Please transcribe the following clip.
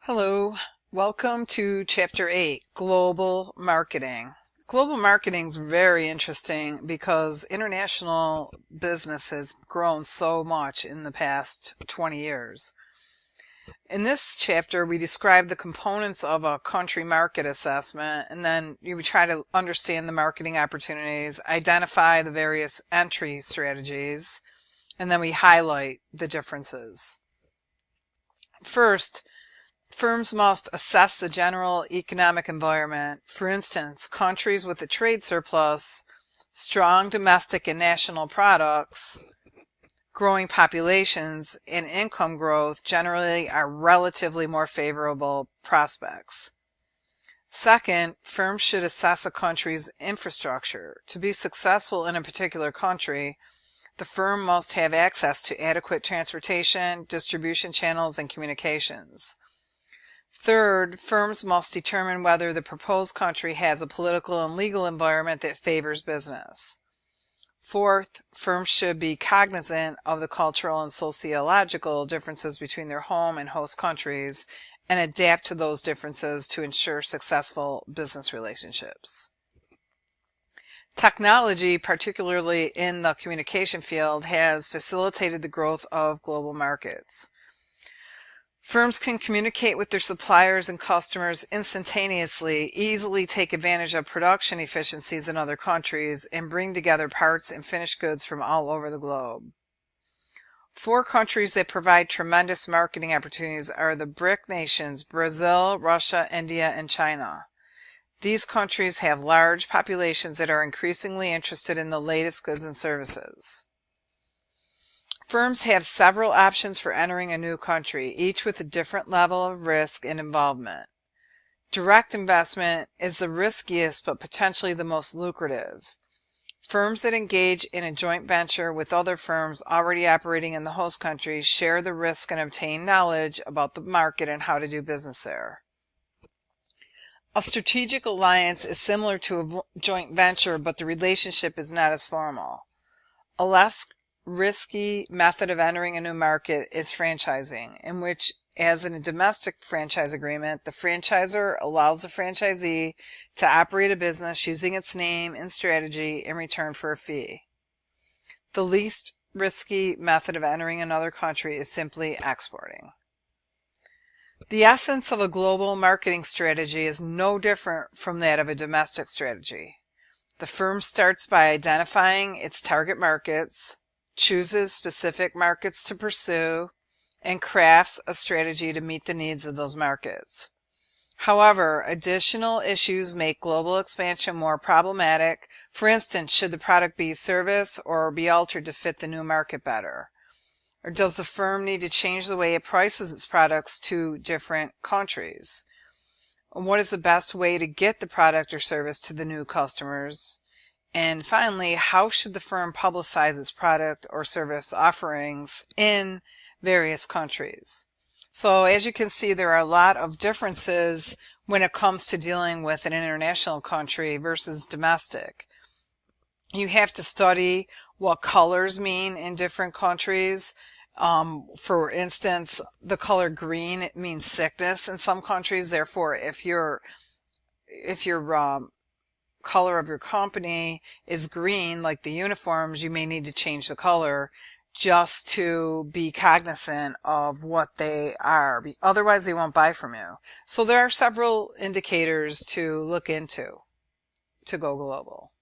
Hello, welcome to Chapter 8, Global Marketing. Global marketing is very interesting because international business has grown so much in the past 20 years. In this chapter, we describe the components of a country market assessment, and then we try to understand the marketing opportunities, identify the various entry strategies, and then we highlight the differences. First, firms must assess the general economic environment. For instance, countries with a trade surplus, strong domestic and national products, growing populations, and income growth generally are relatively more favorable prospects. Second, firms should assess a country's infrastructure. To be successful in a particular country, the firm must have access to adequate transportation, distribution channels, and communications. Third, firms must determine whether the proposed country has a political and legal environment that favors business. Fourth, firms should be cognizant of the cultural and sociological differences between their home and host countries and adapt to those differences to ensure successful business relationships. Technology, particularly in the communication field, has facilitated the growth of global markets. Firms can communicate with their suppliers and customers instantaneously, easily take advantage of production efficiencies in other countries, and bring together parts and finished goods from all over the globe. Four countries that provide tremendous marketing opportunities are the BRIC nations: Brazil, Russia, India, and China. These countries have large populations that are increasingly interested in the latest goods and services. Firms have several options for entering a new country, each with a different level of risk and involvement. Direct investment is the riskiest but potentially the most lucrative. Firms that engage in a joint venture with other firms already operating in the host country share the risk and obtain knowledge about the market and how to do business there. A strategic alliance is similar to a joint venture, but the relationship is not as formal. A less risky method of entering a new market is franchising, in which, as in a domestic franchise agreement, the franchisor allows the franchisee to operate a business using its name and strategy in return for a fee. The least risky method of entering another country is simply exporting. The essence of a global marketing strategy is no different from that of a domestic strategy. The firm starts by identifying its target markets, chooses specific markets to pursue, and crafts a strategy to meet the needs of those markets. However, additional issues make global expansion more problematic. For instance, should the product be service or be altered to fit the new market better? Or does the firm need to change the way it prices its products to different countries? And what is the best way to get the product or service to the new customers? And finally, how should the firm publicize its product or service offerings in various countries? So as you can see, there are a lot of differences when it comes to dealing with an international country versus domestic. You have to study what colors mean in different countries. For instance, the color green, it means sickness in some countries. Therefore, if your color of your company is green, like the uniforms, you may need to change the color just to be cognizant of what they are. Otherwise, they won't buy from you. So there are several indicators to look into to go global.